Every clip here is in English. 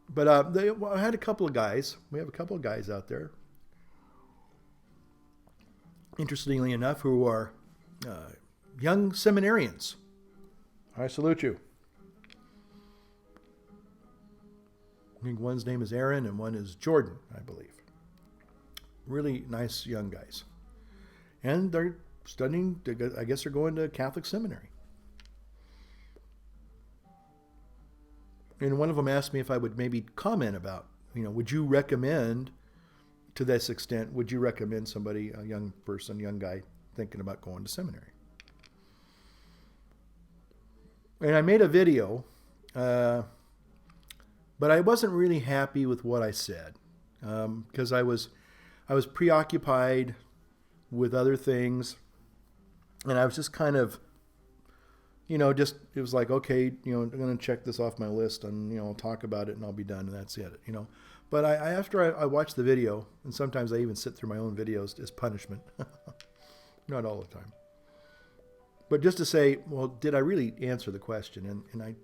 But I had a couple of guys. We have a couple of guys out there, interestingly enough, who are young seminarians. I salute you. I think one's name is Aaron and one is Jordan, I believe. Really nice young guys. And they're studying, I guess they're going to Catholic seminary. And one of them asked me if I would maybe comment about, would you recommend, to this extent, would you recommend somebody, a young person, young guy, thinking about going to seminary? And I made a video, but I wasn't really happy with what I said, because I was preoccupied with other things, and I was just kind of, it was like, okay, I'm going to check this off my list, and I'll talk about it, and I'll be done, and that's it, But after I watched the video, and sometimes I even sit through my own videos as punishment, not all the time, but just to say, well, did I really answer the question? And I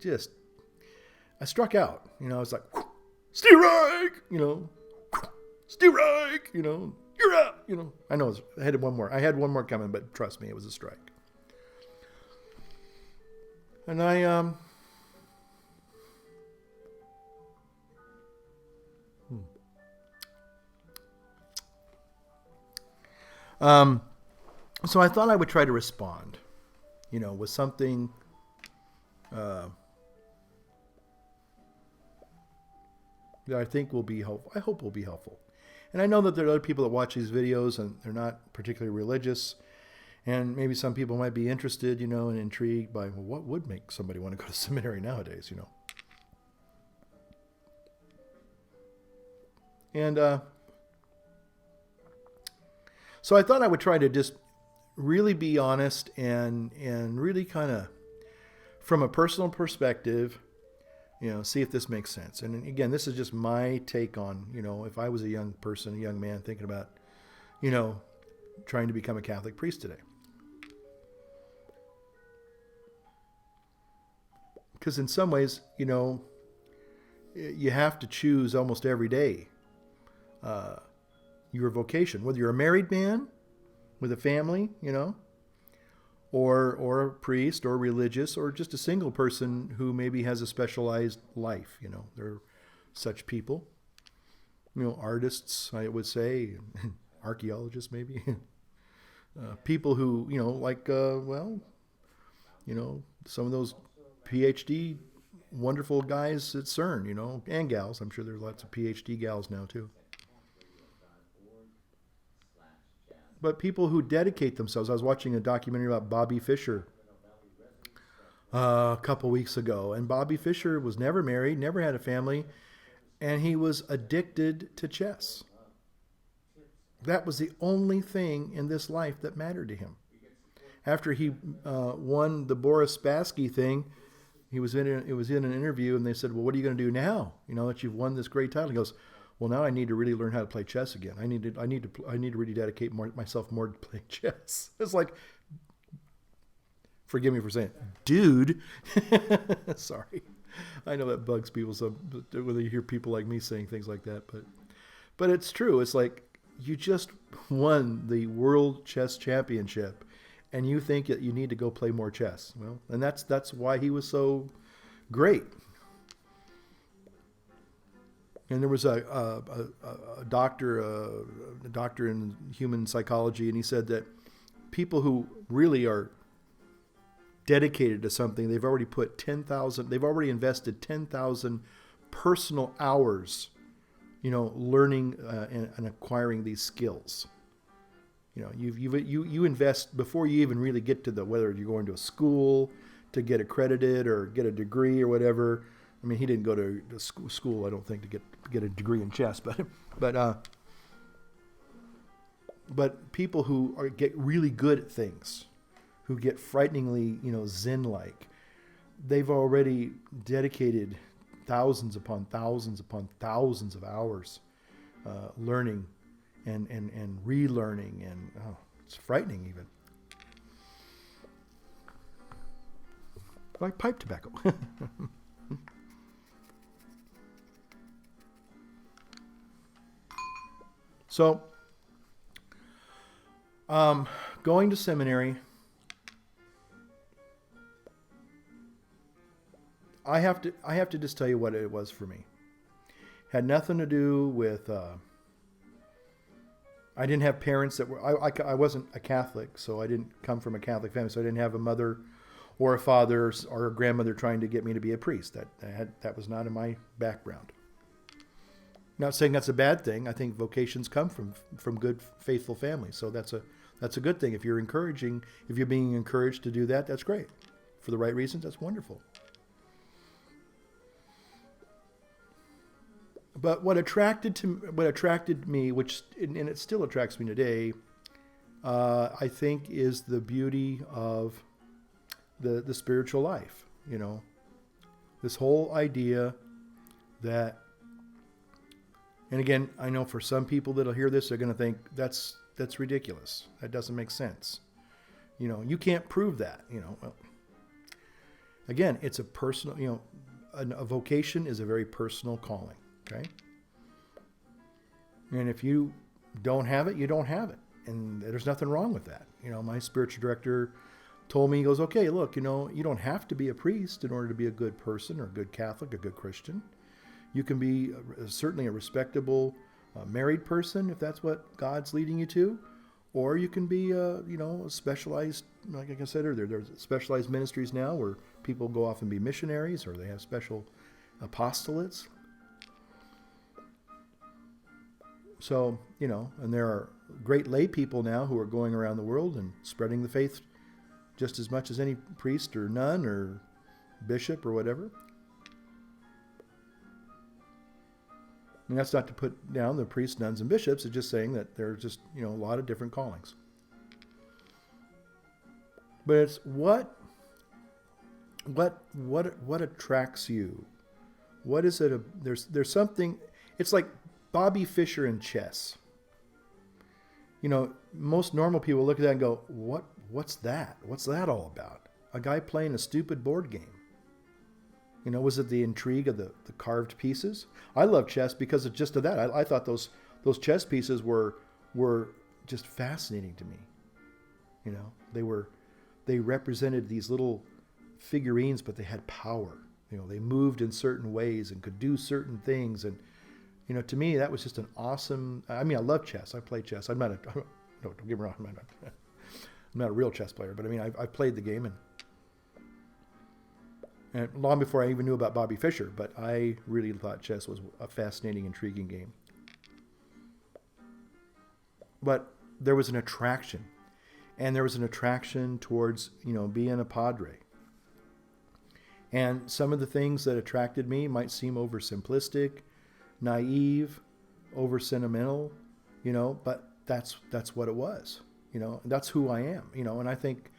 struck out. I was like, Steve Reich, Steve Reich, you're up, I know I had one more. I had one more coming, but trust me, it was a strike. And so I thought I would try to respond, with something that I think will be helpful. I hope will be helpful. And I know that there are other people that watch these videos and they're not particularly religious. And maybe some people might be interested, and intrigued by, well, what would make somebody want to go to seminary nowadays, And so I thought I would try to just really be honest and really kind of, from a personal perspective, see if this makes sense. And again, this is just my take on, if I was a young person, a young man thinking about, trying to become a Catholic priest today. Because in some ways, you have to choose almost every day your vocation, whether you're a married man with a family, or a priest or religious, or just a single person who maybe has a specialized life. There are such people, artists, I would say, archaeologists maybe, people who, some of those PhD wonderful guys at CERN, and gals. I'm sure there's lots of PhD gals now too. But people who dedicate themselves. I was watching a documentary about Bobby Fischer a couple weeks ago, and Bobby Fischer was never married, never had a family, and he was addicted to chess. That was the only thing in this life that mattered to him. After he won the Boris Spassky thing, it was in an interview, and they said, "Well, what are you going to do now? That you've won this great title?" He goes, "Well, now I need to really learn how to play chess again. I need to really dedicate myself more to playing chess." It's like, forgive me for saying, dude. Sorry, I know that bugs people when they hear people like me saying things like that, but it's true. It's like, you just won the World Chess Championship, and you think that you need to go play more chess. Well, and that's why he was so great. And there was a doctor in human psychology, and he said that people who really are dedicated to something, they've already invested 10,000 personal hours, learning and acquiring these skills. You invest before you even really get to whether you're going to a school to get accredited or get a degree or whatever. I mean, he didn't go to school, I don't think, to get a degree in chess, but people who get really good at things, who get frighteningly, Zen-like, they've already dedicated thousands upon thousands upon thousands of hours learning and relearning, and it's frightening even. Like pipe tobacco. So, going to seminary, I have to just tell you what it was for me. Had nothing to do with. I didn't have parents that were. I wasn't a Catholic, so I didn't come from a Catholic family. So I didn't have a mother or a father or a grandmother trying to get me to be a priest. That was not in my background. Not saying that's a bad thing. I think vocations come from good, faithful families. So that's a good thing. If you're being encouraged to do that, that's great. For the right reasons, that's wonderful. But what attracted me, which and it still attracts me today, I think, is the beauty of the spiritual life. You know, this whole idea that, and again, I know for some people that'll hear this, they're going to think that's ridiculous. That doesn't make sense. You know, you can't prove that. You know, well, again, it's a personal. You know, a vocation is a very personal calling. Okay. And if you don't have it, you don't have it. And there's nothing wrong with that. You know, my spiritual director told me, he goes, okay, look, you know, you don't have to be a priest in order to be a good person or a good Catholic, a good Christian. You can be certainly a respectable married person if that's what God's leading you to. Or you can be, a specialized, like I said earlier, there's specialized ministries now where people go off and be missionaries, or they have special apostolates. So, you know, and there are great lay people now who are going around the world and spreading the faith just as much as any priest or nun or bishop or whatever. And that's not to put down the priests, nuns, and bishops. It's just saying that there's just, you know, a lot of different callings. But it's what attracts you? What is it? There's something. It's like Bobby Fischer in chess. You know, most normal people look at that and go, what's that? What's that all about? A guy playing a stupid board game. You know, was it the intrigue of the carved pieces? I love chess because of just of that. I thought those chess pieces were just fascinating to me. You know, they represented these little figurines, but they had power. You know, they moved in certain ways and could do certain things. And, you know, to me, that was just an awesome. I mean, I love chess. I play chess. I'm not a. No, don't get me wrong. I'm not a real chess player, but I mean, I've played the game and long before I even knew about Bobby Fischer. But I really thought chess was a fascinating, intriguing game. But there was an attraction, and there was an attraction towards, you know, being a padre. And some of the things that attracted me might seem oversimplistic, naive, over sentimental, you know, but that's what it was, you know, that's who I am, you know, and I think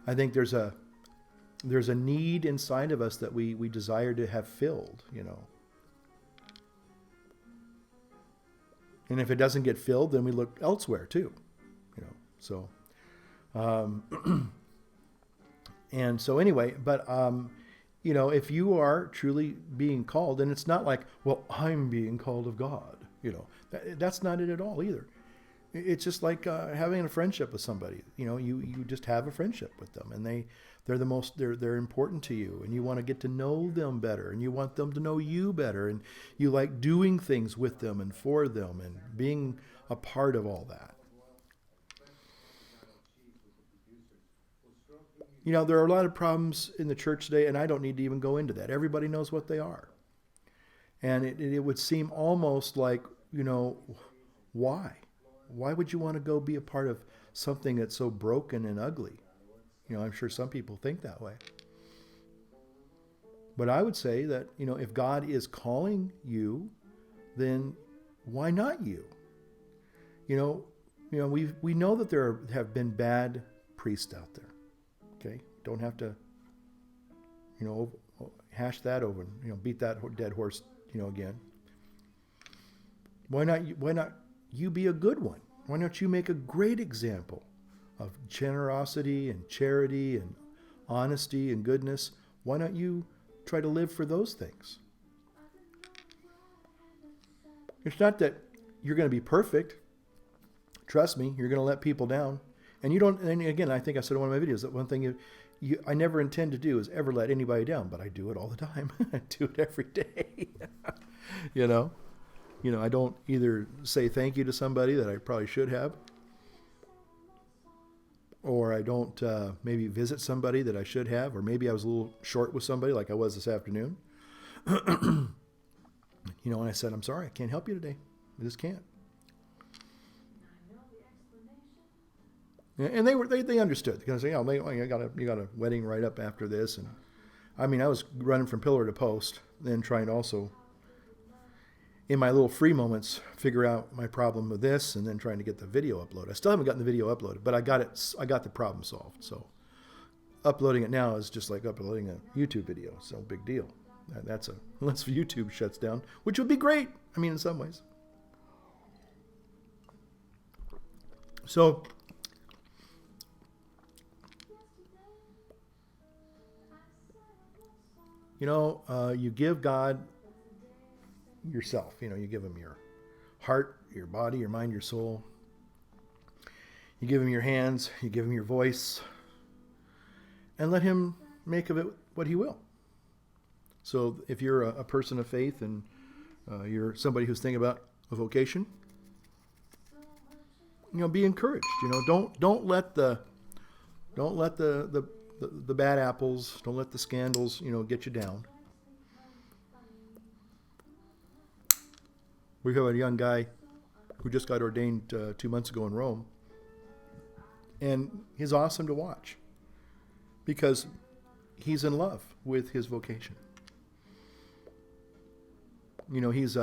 there's a need inside of us that we desire to have filled, you know. And if it doesn't get filled, then we look elsewhere too, you know. So, and so anyway, but you know, if you are truly being called, and it's not like, well, I'm being called of God, you know, that's not it at all either. It's just like having a friendship with somebody. You know, you just have a friendship with them, and they're important to you, and you want to get to know them better, and you want them to know you better, and you like doing things with them and for them and being a part of all that. You know, there are a lot of problems in the church today, and I don't need to even go into that. Everybody knows what they are. And it would seem almost like, you know, why? Why would you want to go be a part of something that's so broken and ugly? You know, I'm sure some people think that way. But I would say that, you know, if God is calling you, then why not you? You know, we know that there have been bad priests out there. Okay, don't have to, you know, hash that over, you know, beat that dead horse, you know, again. Why not you be a good one? Why not you make a great example of generosity and charity and honesty and goodness? Why not you try to live for those things? It's not that you're going to be perfect. trust me, you're going to let people down. And you don't, and again, I think I said in one of my videos that one thing I never intend to do is ever let anybody down, but I do it all the time. I do it every day. You know, I don't either say thank you to somebody that I probably should have, or I don't maybe visit somebody that I should have, or maybe I was a little short with somebody like I was this afternoon. You know, and I said, I'm sorry, I can't help you today. I just can't. And they understood, because you know, you got a wedding right up after this, and I mean, I was running from pillar to post, then trying to also, in my little free moments, figure out my problem with this, and then trying to get the video uploaded. I still haven't gotten the video uploaded, but I got it. I got the problem solved. So uploading it now is just like uploading a YouTube video. So big deal. That's unless YouTube shuts down, which would be great. I mean, in some ways. So. You know, you give God yourself. You know, you give him your heart, your body, your mind, your soul. You give him your hands, you give him your voice, and let him make of it what he will. So if you're a person of faith and you're somebody who's thinking about a vocation, you know, be encouraged. You know, don't let the bad apples, don't let the scandals, you know, get you down. We have a young guy who just got ordained 2 months ago in Rome, and he's awesome to watch because he's in love with his vocation. You know, he's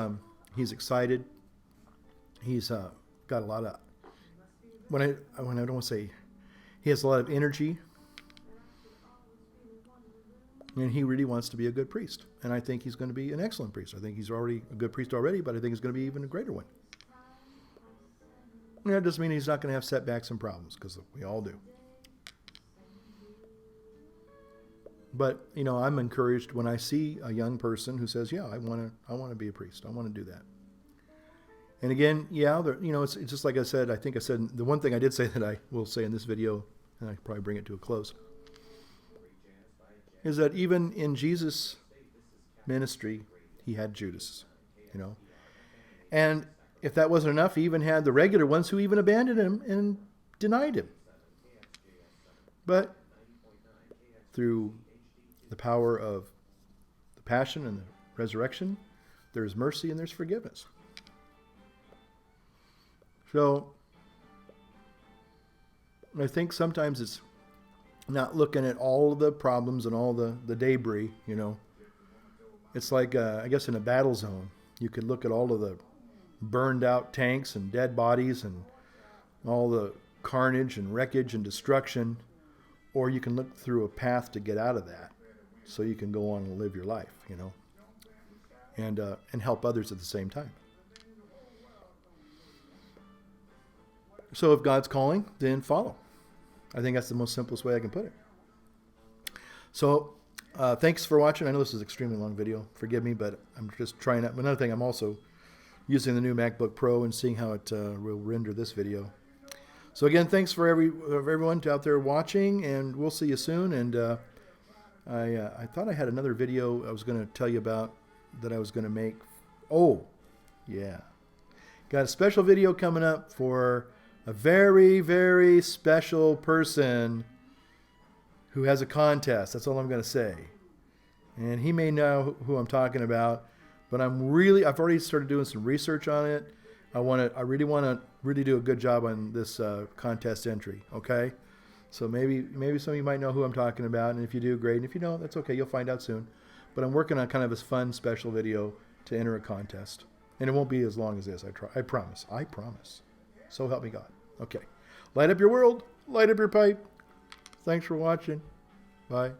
excited. He's got a lot of, when I don't want to say, he has a lot of energy. And he really wants to be a good priest. And I think he's going to be an excellent priest. I think he's already a good priest already, but I think he's going to be even a greater one. And that doesn't mean he's not going to have setbacks and problems, because we all do. But, you know, I'm encouraged when I see a young person who says, yeah, I want to be a priest. I want to do that. And again, yeah, you know, it's just like I said, I think I said, the one thing I did say that I will say in this video, and I can probably bring it to a close, is that even in Jesus' ministry, he had Judas, you know. And if that wasn't enough, he even had the regular ones who even abandoned him and denied him. But through the power of the passion and the resurrection, there's mercy and there's forgiveness. So I think sometimes it's not looking at all of the problems and all the debris, you know. It's like, I guess in a battle zone, you could look at all of the burned out tanks and dead bodies and all the carnage and wreckage and destruction, or you can look through a path to get out of that so you can go on and live your life, you know, and help others at the same time. So if God's calling, then follow. I think that's the most simplest way I can put it. So thanks for watching. I know this is an extremely long video. Forgive me, but I'm just trying out. Another thing, I'm also using the new MacBook Pro and seeing how it will render this video. So again, thanks for everyone out there watching, and we'll see you soon. And I thought I had another video I was going to tell you about that I was going to make. Oh, yeah. Got a special video coming up for a very, very special person who has a contest. That's all I'm going to say. And he may know who I'm talking about, but I've already started doing some research on it. I really want to do a good job on this contest entry. Okay. So maybe some of you might know who I'm talking about. And if you do, great. And if you don't, that's okay. You'll find out soon. But I'm working on kind of this fun special video to enter a contest. And it won't be as long as this. I promise. I promise. So help me God. Okay. Light up your world. Light up your pipe. Thanks for watching. Bye.